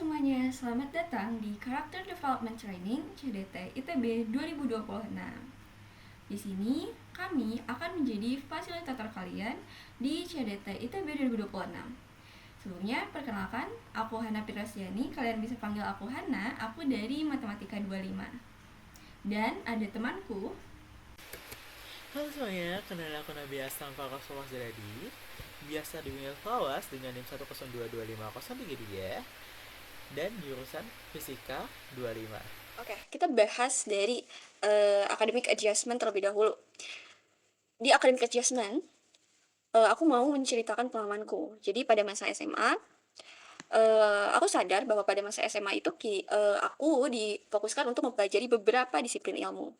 semuanya, selamat datang di Character Development Training CDT ITB 2026. Di sini, kami akan menjadi fasilitator kalian di CDT ITB 2026. Sebelumnya, perkenalkan, aku Hana Fitrasiani, kalian bisa panggil aku Hana, aku dari Matematika 25. Dan ada temanku. Halo semuanya, kenalin aku Nabi Aslam Fakas Jadi. Biasa dipanggil Fawas dengan NIM 1022503 dan jurusan Fisika 25. Oke, kita bahas dari academic adjustment terlebih dahulu. Di academic adjustment, aku mau menceritakan pengalamanku. Jadi pada masa SMA, aku sadar bahwa pada masa SMA itu aku difokuskan untuk mempelajari beberapa disiplin ilmu.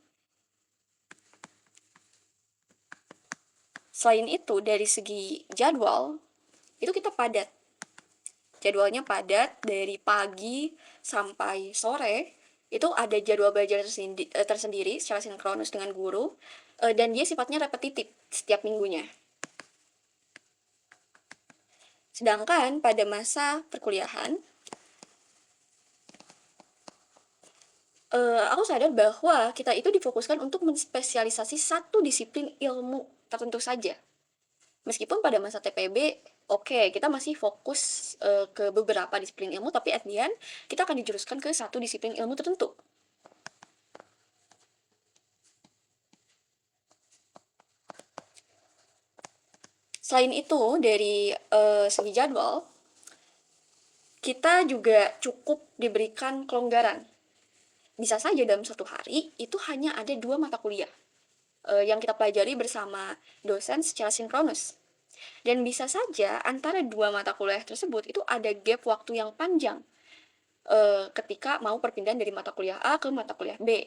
Selain itu, dari segi jadwal, itu kita padat. Jadwalnya padat dari pagi sampai sore. Itu ada jadwal belajar tersendiri secara sinkronus dengan guru, dan dia sifatnya repetitif setiap minggunya. Sedangkan pada masa perkuliahan, aku sadar bahwa kita itu difokuskan untuk menspesialisasi satu disiplin ilmu tertentu saja. Meskipun pada masa TPB, oke, kita masih fokus ke beberapa disiplin ilmu, tapi at the end, kita akan dijuruskan ke satu disiplin ilmu tertentu. Selain itu, dari segi jadwal, kita juga cukup diberikan kelonggaran. Bisa saja dalam satu hari, itu hanya ada 2 mata kuliah yang kita pelajari bersama dosen secara sinkronus. Dan bisa saja antara 2 mata kuliah tersebut itu ada gap waktu yang panjang ketika mau perpindahan dari mata kuliah A ke mata kuliah B.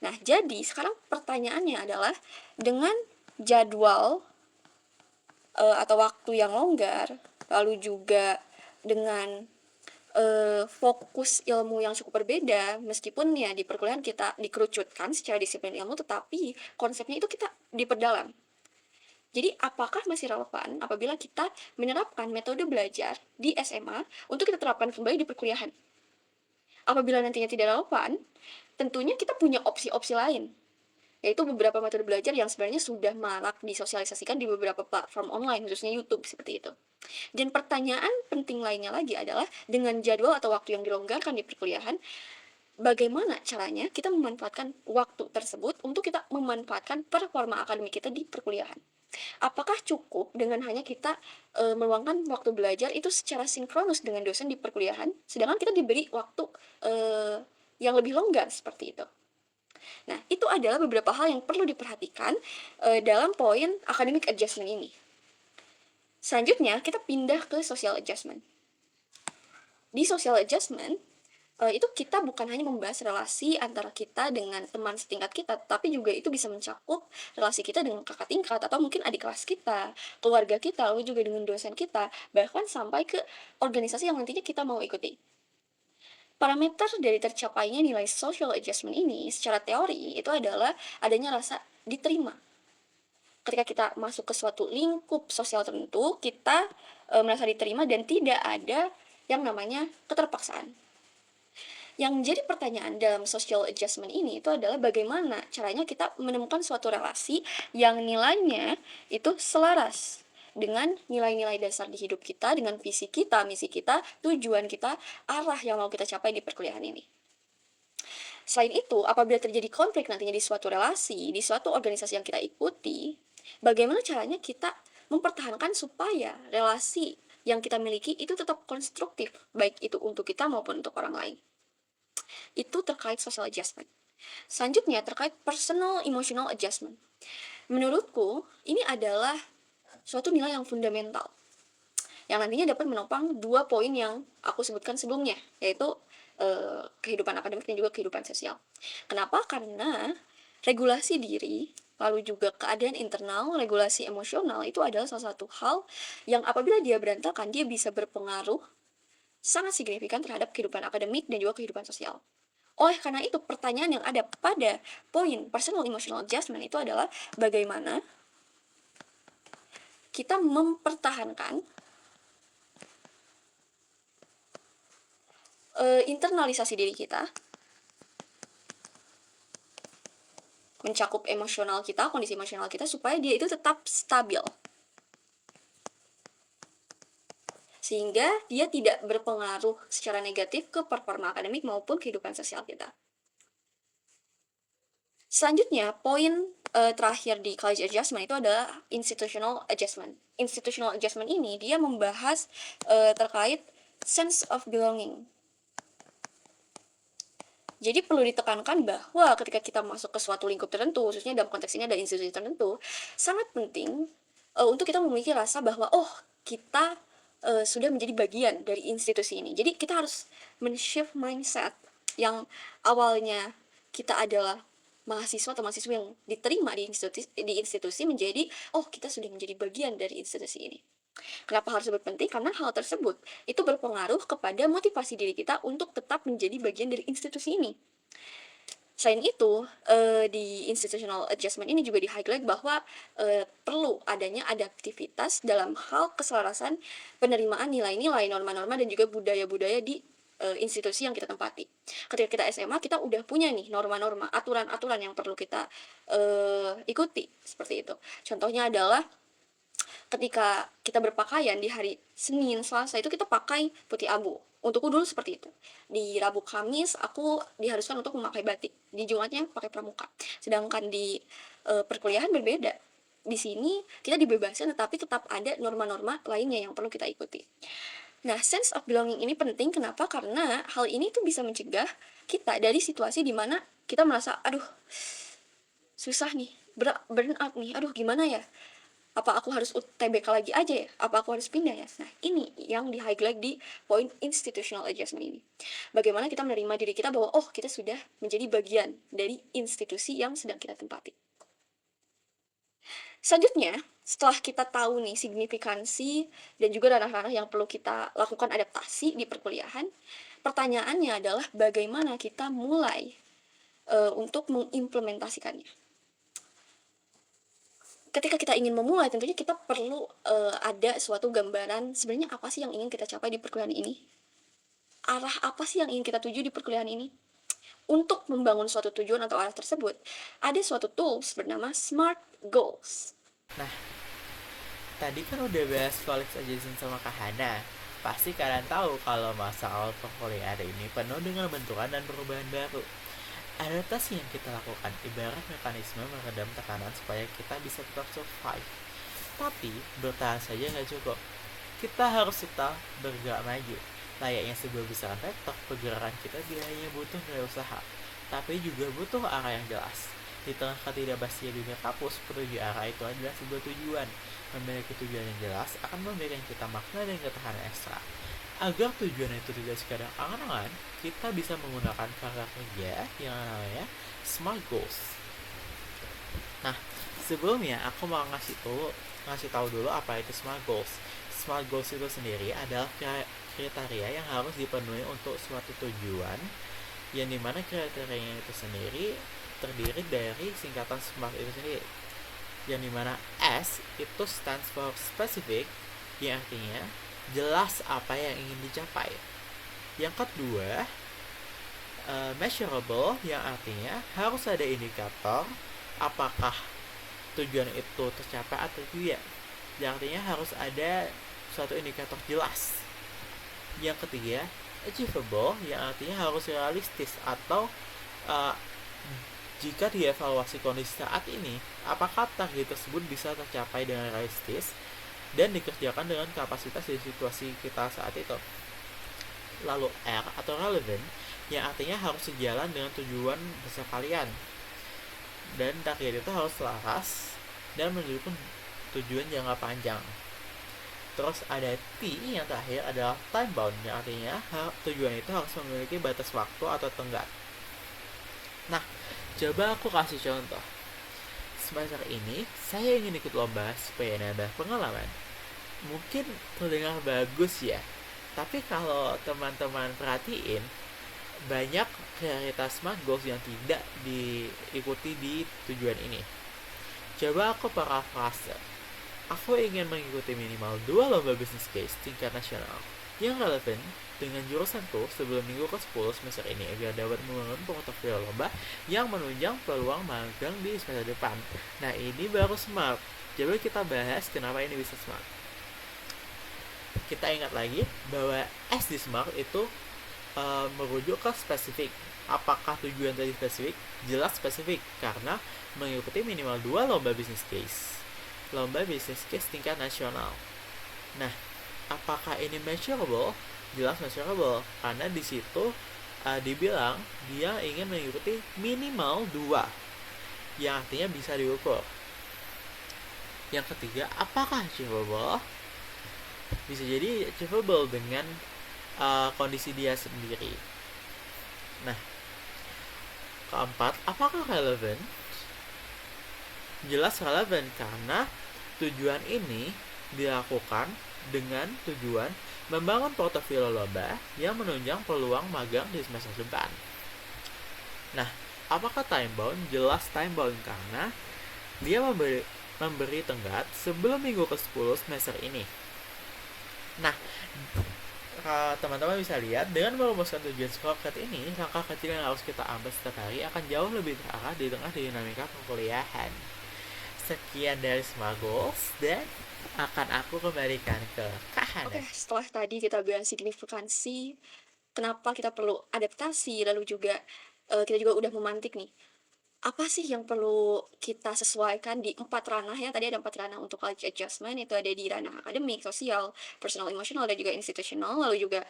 Nah, jadi sekarang pertanyaannya adalah dengan jadwal atau waktu yang longgar, lalu juga dengan fokus ilmu yang cukup berbeda, meskipun ya di perkuliahan kita dikerucutkan secara disiplin ilmu, tetapi konsepnya itu kita diperdalam. Jadi apakah masih relevan apabila kita menerapkan metode belajar di SMA untuk kita terapkan kembali di perkuliahan? Apabila nantinya tidak relevan, tentunya kita punya opsi-opsi lain, yaitu beberapa metode belajar yang sebenarnya sudah marak disosialisasikan di beberapa platform online, khususnya YouTube, seperti itu. Dan pertanyaan penting lainnya lagi adalah, dengan jadwal atau waktu yang dilonggarkan di perkuliahan, bagaimana caranya kita memanfaatkan waktu tersebut untuk kita memanfaatkan performa akademik kita di perkuliahan? Apakah cukup dengan hanya kita meluangkan waktu belajar itu secara sinkronus dengan dosen di perkuliahan, sedangkan kita diberi waktu yang lebih longgar seperti itu? Nah, itu adalah beberapa hal yang perlu diperhatikan dalam poin academic adjustment ini. Selanjutnya, kita pindah ke social adjustment. Di social adjustment, itu kita bukan hanya membahas relasi antara kita dengan teman setingkat kita, tapi juga itu bisa mencakup relasi kita dengan kakak tingkat, atau mungkin adik kelas kita, keluarga kita, lalu juga dengan dosen kita, bahkan sampai ke organisasi yang nantinya kita mau ikuti. Parameter dari tercapainya nilai social adjustment ini secara teori itu adalah adanya rasa diterima. Ketika kita masuk ke suatu lingkup sosial tertentu, kita merasa diterima dan tidak ada yang namanya keterpaksaan. Yang jadi pertanyaan dalam social adjustment ini itu adalah bagaimana caranya kita menemukan suatu relasi yang nilainya itu selaras dengan nilai-nilai dasar di hidup kita, dengan visi kita, misi kita, tujuan kita, arah yang mau kita capai di perkuliahan ini. Selain itu, apabila terjadi konflik nantinya di suatu relasi, di suatu organisasi yang kita ikuti, bagaimana caranya kita mempertahankan supaya relasi yang kita miliki itu tetap konstruktif, baik itu untuk kita maupun untuk orang lain. Itu terkait social adjustment. Selanjutnya terkait personal emotional adjustment. Menurutku, ini adalah suatu nilai yang fundamental, yang nantinya dapat menopang 2 poin yang aku sebutkan sebelumnya, yaitu kehidupan akademik dan juga kehidupan sosial. Kenapa? Karena regulasi diri, lalu juga keadaan internal, regulasi emosional itu adalah salah satu hal yang apabila dia berantakan, dia bisa berpengaruh sangat signifikan terhadap kehidupan akademik dan juga kehidupan sosial. Oleh karena itu, pertanyaan yang ada pada poin personal emotional adjustment itu adalah bagaimana kita mempertahankan internalisasi diri kita, mencakup emosional kita, kondisi emosional kita supaya dia itu tetap stabil. Sehingga dia tidak berpengaruh secara negatif ke performa akademik maupun kehidupan sosial kita. Selanjutnya, poin terakhir di college adjustment itu adalah institutional adjustment. Institutional adjustment ini dia membahas terkait sense of belonging. Jadi perlu ditekankan bahwa ketika kita masuk ke suatu lingkup tertentu, khususnya dalam konteks ini ada institusi tertentu, sangat penting untuk kita memiliki rasa bahwa kita sudah menjadi bagian dari institusi ini. Jadi kita harus men-shift mindset yang awalnya kita adalah mahasiswa atau mahasiswa yang diterima di institusi menjadi kita sudah menjadi bagian dari institusi ini. Kenapa harus berpenting? Karena hal tersebut itu berpengaruh kepada motivasi diri kita untuk tetap menjadi bagian dari institusi ini. Selain itu, di institutional adjustment ini juga di-highlight bahwa perlu adanya adaptivitas dalam hal keselarasan penerimaan nilai-nilai, norma-norma, dan juga budaya-budaya di institusi yang kita tempati. Ketika kita SMA, kita udah punya nih norma-norma, aturan-aturan yang perlu kita ikuti, seperti itu. Contohnya adalah ketika kita berpakaian di hari Senin, Selasa itu kita pakai putih abu. Untukku dulu seperti itu. Di Rabu, Kamis aku diharuskan untuk memakai batik. Di Jumatnya pakai pramuka. Sedangkan di perkuliahan berbeda. Di sini kita dibebaskan tetapi tetap ada norma-norma lainnya yang perlu kita ikuti. Nah, sense of belonging ini penting. Kenapa? Karena hal ini tuh bisa mencegah kita dari situasi di mana kita merasa aduh susah nih, burn out nih, aduh gimana ya, apa aku harus UTBK lagi aja ya, apa aku harus pindah ya. Nah, ini yang di highlight di poin institutional adjustment ini. Bagaimana kita menerima diri kita bahwa kita sudah menjadi bagian dari institusi yang sedang kita tempati. Selanjutnya, setelah kita tahu nih signifikansi dan juga ranah-ranah yang perlu kita lakukan adaptasi di perkuliahan, pertanyaannya adalah bagaimana kita mulai untuk mengimplementasikannya. Ketika kita ingin memulai, tentunya kita perlu ada suatu gambaran sebenarnya apa sih yang ingin kita capai di perkuliahan ini, arah apa sih yang ingin kita tuju di perkuliahan ini. Untuk membangun suatu tujuan atau arah tersebut, ada suatu tools bernama SMART Goals. Nah, tadi kan udah bahas college adjacent sama Kak Hana. Pasti kalian tahu kalau masa awal perkuliahan ini penuh dengan benturan dan perubahan baru. Adaptasi yang kita lakukan ibarat mekanisme meredam tekanan supaya kita bisa tetap survive. Tapi bertahan saja nggak cukup. Kita harus tetap bergerak maju. Layaknya sebuah besaran vektor, pergerakan kita tidak hanya butuh gaya usaha, tapi juga butuh arah yang jelas. Di tengah ketidakpastian dunia kampus, menuju arah itu adalah sebuah tujuan. Memiliki tujuan yang jelas akan memberikan kita makna dan ketahanan ekstra. Agar tujuan itu tidak sekadar angan-angan, kita bisa menggunakan cara kerja yang namanya SMART Goals. Nah, sebelumnya aku mau ngasih tahu dulu apa itu SMART Goals. SMART Goals itu sendiri adalah kriteria yang harus dipenuhi untuk suatu tujuan, yang dimana kriterianya itu sendiri terdiri dari singkatan SMART itu sendiri, yang dimana S itu stands for specific, yang artinya jelas apa yang ingin dicapai. Yang kedua, measurable, yang artinya harus ada indikator apakah tujuan itu tercapai atau tidak. Yang artinya harus ada suatu indikator jelas. Yang ketiga, achievable, yang artinya harus realistis atau jika dievaluasi kondisi saat ini, apakah target tersebut bisa tercapai dengan realistis dan dikerjakan dengan kapasitas di situasi kita saat itu. Lalu R atau relevant, yang artinya harus sejalan dengan tujuan besar kalian, dan target itu harus selaras dan mendukung tujuan jangka panjang. Terus ada T yang terakhir adalah time bound, yang artinya tujuan itu harus memiliki batas waktu atau tenggat. Nah, coba aku kasih contoh. Semester ini saya ingin ikut lomba supaya nambah pengalaman. Mungkin terdengar bagus ya, tapi kalau teman-teman perhatiin, banyak prioritas SMART Goals yang tidak diikuti di tujuan ini. Coba aku parafrase. Aku ingin mengikuti minimal 2 lomba business case tingkat nasional yang relevan dengan jurusan tuh sebelum minggu ke-10 semester ini agar dapat membangun portofolio lomba yang menunjang peluang magang di semester depan. Nah, ini baru SMART. Coba kita bahas kenapa ini bisa SMART. Kita ingat lagi bahwa S di SMART itu merujuk ke spesifik. Apakah tujuan tadi spesifik? Jelas spesifik, karena mengikuti minimal 2 lomba business case. Lomba business case tingkat nasional. Nah, apakah ini measurable? Jelas measurable, karena di situ dibilang dia ingin mengikuti minimal 2, yang artinya bisa diukur. Yang ketiga, apakah achievable? Bisa jadi achievable dengan kondisi dia sendiri. Nah, keempat, apakah relevan? Jelas relevan, karena tujuan ini dilakukan dengan tujuan membangun portofolio lomba yang menunjang peluang magang di semester depan. Nah, apakah time bound? Jelas time bound, karena dia memberi tenggat sebelum minggu ke-10 semester ini. Nah, teman-teman bisa lihat dengan merumuskan tujuan scorecard ini, langkah kecil yang harus kita ambil setiap hari akan jauh lebih terarah di tengah dinamika perkuliahan. Sekian dari Smart Goals, dan akan aku kembalikan ke Kak Hana. Oke, setelah tadi kita bahas signifikansi, kenapa kita perlu adaptasi, lalu juga kita juga udah memantik nih, apa sih yang perlu kita sesuaikan di 4 ranah ya. Tadi ada 4 ranah untuk college adjustment, itu ada di ranah akademik, sosial, personal, emosional, dan juga institusional. Lalu juga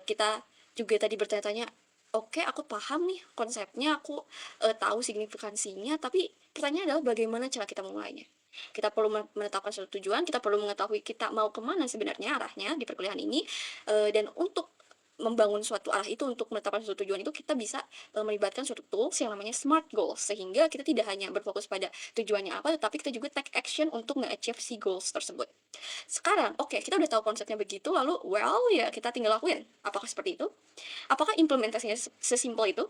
kita juga tadi bertanya-tanya, oke, aku paham nih konsepnya, aku tahu signifikansinya, tapi pertanyaannya adalah bagaimana cara kita memulainya. Kita perlu menetapkan suatu tujuan, kita perlu mengetahui kita mau kemana sebenarnya arahnya di perkuliahan ini, dan untuk membangun suatu arah itu, untuk menetapkan suatu tujuan itu, kita bisa melibatkan suatu tools yang namanya SMART Goals, sehingga kita tidak hanya berfokus pada tujuannya apa, tetapi kita juga take action untuk nge-achieve si goals tersebut. Sekarang, oke, kita udah tahu konsepnya begitu, lalu ya kita tinggal lakuin. Apakah seperti itu? Apakah implementasinya sesimpel itu?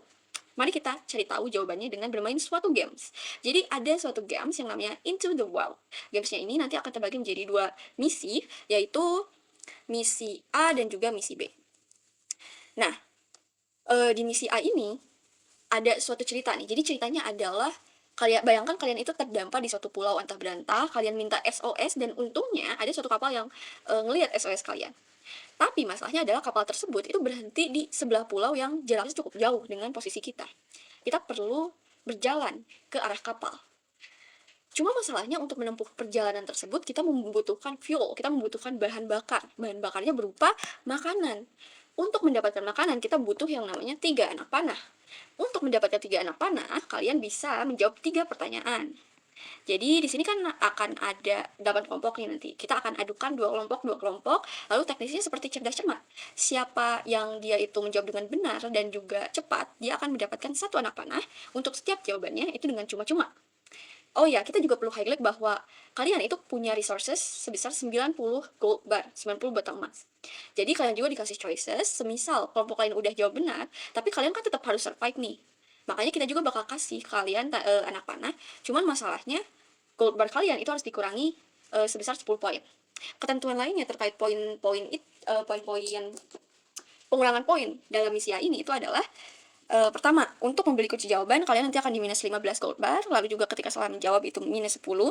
Mari kita cari tahu jawabannya dengan bermain suatu games. Jadi ada suatu games yang namanya Into the Wild. Gamesnya ini nanti akan terbagi menjadi 2 misi, yaitu misi A dan juga misi B. Nah, di misi A ini ada suatu cerita nih. Jadi ceritanya adalah, bayangkan kalian itu terdampar di suatu pulau antah berantah, kalian minta SOS, dan untungnya ada suatu kapal yang ngelihat SOS kalian. Tapi masalahnya adalah kapal tersebut itu berhenti di sebelah pulau yang jaraknya cukup jauh dengan posisi kita. Kita perlu berjalan ke arah kapal. Cuma masalahnya untuk menempuh perjalanan tersebut kita membutuhkan fuel, kita membutuhkan bahan bakar. Bahan bakarnya berupa makanan. Untuk mendapatkan makanan kita butuh yang namanya 3 anak panah. Untuk mendapatkan 3 anak panah, kalian bisa menjawab 3 pertanyaan. Jadi di sini kan akan ada 8 kelompok nih nanti. Kita akan adukan 2 kelompok, lalu teknisnya seperti cerdas cermat. Siapa yang dia itu menjawab dengan benar dan juga cepat, dia akan mendapatkan 1 anak panah. Untuk setiap jawabannya itu dengan cuma-cuma. Oh ya, kita juga perlu highlight bahwa kalian itu punya resources sebesar 90 gold bar, 90 batang emas. Jadi kalian juga dikasih choices, semisal kelompok kalian udah jawab benar, tapi kalian kan tetap harus survive nih. Makanya kita juga bakal kasih kalian anak panah, cuman masalahnya gold bar kalian itu harus dikurangi sebesar 10 poin. Ketentuan lainnya terkait poin-poin pengurangan poin dalam misi A ini itu adalah, pertama, untuk membeli kunci jawaban kalian nanti akan di minus 15 gold bar, lalu juga ketika salah menjawab itu minus 10.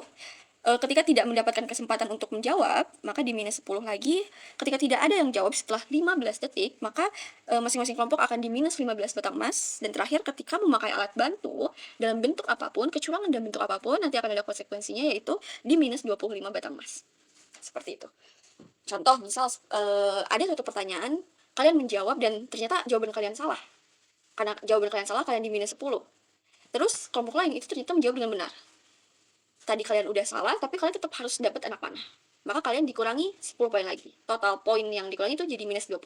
Ketika tidak mendapatkan kesempatan untuk menjawab, maka di minus 10 lagi. Ketika tidak ada yang jawab setelah 15 detik, maka masing-masing kelompok akan di minus 15 batang emas. Dan terakhir, ketika memakai alat bantu dalam bentuk apapun, kecurangan dalam bentuk apapun, nanti akan ada konsekuensinya, yaitu di minus 25 batang emas. Seperti itu. Contoh, misal ada suatu pertanyaan, kalian menjawab dan ternyata jawaban kalian salah. Karena jawaban kalian salah, kalian di minus 10. Terus kelompok lain itu ternyata menjawab dengan benar. Tadi kalian udah salah, tapi kalian tetap harus dapat anak panah. Maka kalian dikurangi 10 poin lagi. Total poin yang dikurangi itu jadi minus 20.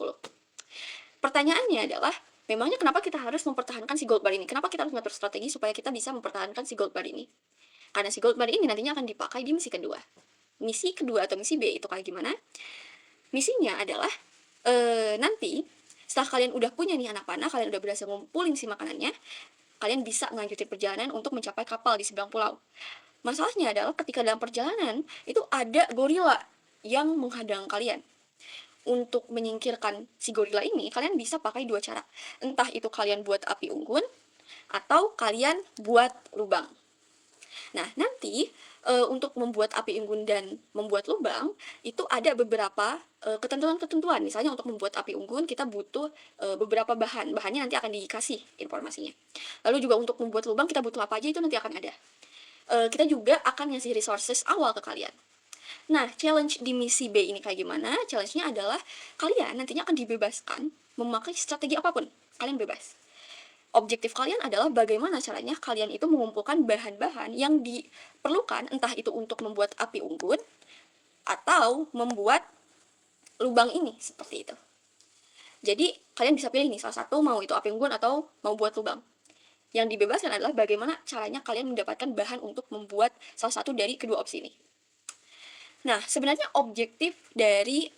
Pertanyaannya adalah, memangnya kenapa kita harus mempertahankan si gold bar ini? Kenapa kita harus mengatur strategi supaya kita bisa mempertahankan si gold bar ini? Karena si gold bar ini nantinya akan dipakai di misi kedua. Misi kedua atau misi B itu kayak gimana? Misinya adalah, nanti setelah kalian udah punya nih anak panah, kalian udah berhasil ngumpulin si makanannya, kalian bisa ngelanjutin perjalanan untuk mencapai kapal di seberang pulau. Masalahnya adalah ketika dalam perjalanan itu ada gorila yang menghadang kalian. untuk menyingkirkan si gorila ini, kalian bisa pakai dua cara. Entah itu kalian buat api unggun, atau kalian buat lubang. Nah, nanti untuk membuat api unggun dan membuat lubang, itu ada beberapa ketentuan-ketentuan. Misalnya untuk membuat api unggun, kita butuh beberapa bahan. Bahannya nanti akan dikasih informasinya. Lalu juga untuk membuat lubang, kita butuh apa aja, itu nanti akan ada. Kita juga akan ngasih resources awal ke kalian. Nah, challenge di misi B ini kayak gimana? Challenge-nya adalah kalian nantinya akan dibebaskan memakai strategi apapun. Kalian bebas. Objektif kalian adalah bagaimana caranya kalian itu mengumpulkan bahan-bahan yang diperlukan, entah itu untuk membuat api unggun atau membuat lubang ini, seperti itu. Jadi, kalian bisa pilih nih, salah satu mau itu api unggun atau mau buat lubang. Yang dibebaskan adalah bagaimana caranya kalian mendapatkan bahan untuk membuat salah satu dari kedua opsi ini. Nah, sebenarnya objektif dari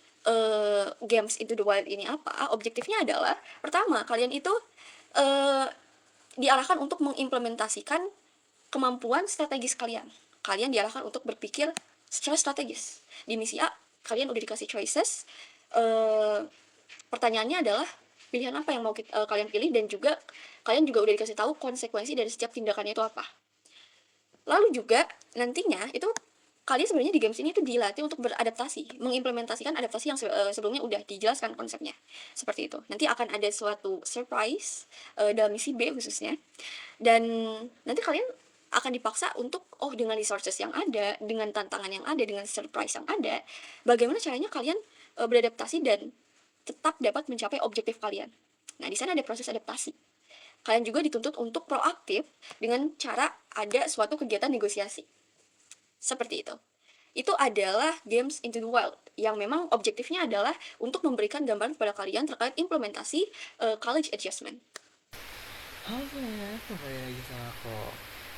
Games Into the Wild ini apa? Objektifnya adalah, pertama, kalian itu diarahkan untuk mengimplementasikan kemampuan strategis kalian. Kalian diarahkan untuk berpikir secara strategis. Di misi A, kalian udah dikasih choices. Pertanyaannya adalah, pilihan apa yang mau kalian pilih, dan juga kalian juga udah dikasih tahu konsekuensi dari setiap tindakannya itu apa. Lalu juga nantinya itu kalian sebenarnya di games ini itu dilatih untuk beradaptasi, mengimplementasikan adaptasi yang sebelumnya udah dijelaskan konsepnya. Seperti itu. Nanti akan ada suatu surprise dalam misi B khususnya. Dan nanti kalian akan dipaksa untuk, dengan resources yang ada, dengan tantangan yang ada, dengan surprise yang ada, bagaimana caranya kalian beradaptasi dan tetap dapat mencapai objektif kalian. Nah, di sana ada proses adaptasi. Kalian juga dituntut untuk proaktif dengan cara ada suatu kegiatan negosiasi. Seperti itu. Itu adalah Games Into the Wild, yang memang objektifnya adalah untuk memberikan gambaran kepada kalian terkait implementasi college adjustment. Halo semuanya, kembali lagi sama aku.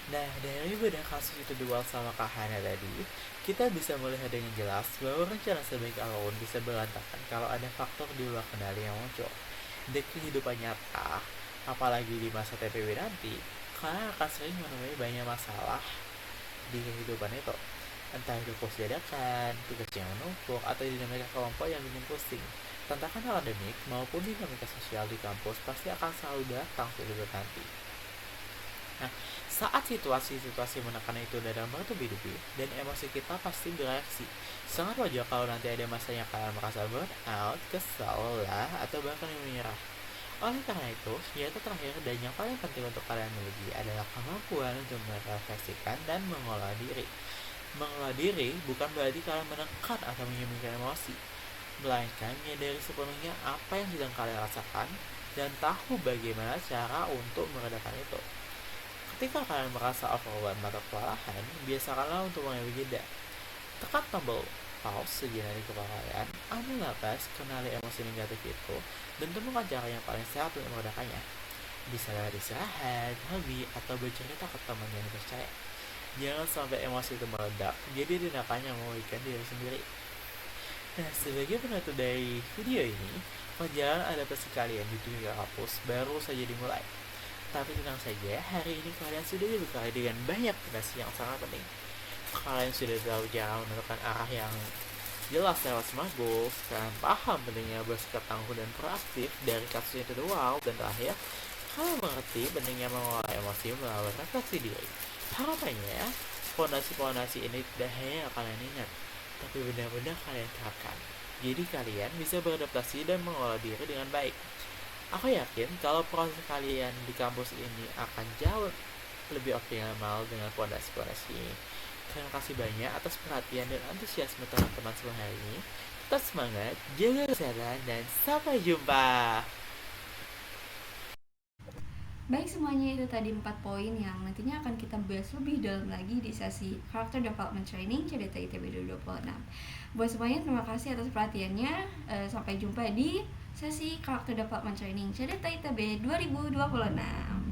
Nah, dari bedah kasus itu dual sama Kak Hana tadi, kita bisa melihat dengan jelas bahwa rencana sebaik apapun bisa berantakan kalau ada faktor di luar kendali yang muncul. Di kehidupan nyata, apalagi di masa TPW nanti, kalian akan sering menemui banyak masalah di kehidupan itu. Entah itu pos dadakan, tugas yang menumpuk, atau dinamika kelompok yang bikin pusing. Tantangan akademik maupun dinamika sosial di kampus pasti akan selalu datang silih berganti. Nah, saat situasi-situasi menekan itu datang bertubi-tubi dan emosi kita pasti bereaksi. Sangat wajar kalau nanti ada masanya kalian merasa burn out, kesal, lelah, atau bahkan menyerah. Oleh karena itu, senjata terakhir dan yang paling penting untuk kalian miliki adalah kemampuan untuk merefleksikan dan mengolah diri. Mengolah diri bukan berarti kalian menekan atau menyembunyikan emosi, melainkan menyadari sepenuhnya apa yang sedang kalian rasakan dan tahu bagaimana cara untuk meredakan itu. Ketika kalian merasa overwhelmed atau kewalahan, biasakanlah untuk mengambil jeda. Tekan tombol pause sejenak di kepala kalian, ambil napas, kenali emosi negatif itu, dan temukan cara yang paling sehat untuk meredakannya. Bisa lewat istirahat, hobi, atau bercerita ke teman yang dipercaya. Jangan sampai emosi itu meledak, jadi tindakannya merugikan diri sendiri. Nah, sebagai penutup dari video ini, perjalanan adaptasi kalian di dunia kampus baru saja dimulai. Tapi tenang saja, hari ini kalian sudah dibekali dengan banyak fondasi yang sangat penting. Kalian sudah tahu cara menentukan arah yang jelas lewat smart goals, kalian paham pentingnya bersikap tangguh dan proaktif dari kasus itu wow, dan terakhir, kalian mengerti pentingnya mengolah emosi melalui refleksi diri. Harapannya, fondasi-fondasi ini tidak hanya kalian ingat, tapi benar-benar kalian terapkan. Jadi kalian bisa beradaptasi dan mengolah diri dengan baik. Aku yakin kalau proses kalian di kampus ini akan jauh lebih optimal dengan fondasi-fondasi ini. Terima kasih banyak atas perhatian dan antusiasme teman-teman semua hari ini. Tetap semangat, jaga kesehatan, dan sampai jumpa. Baik, semuanya itu tadi 4 poin yang nantinya akan kita bahas lebih dalam lagi di sesi Character Development Training CDT ITB 2026. Buat semuanya, terima kasih atas perhatiannya. Sampai jumpa di sesi Character Development Training CDT ITB 2026.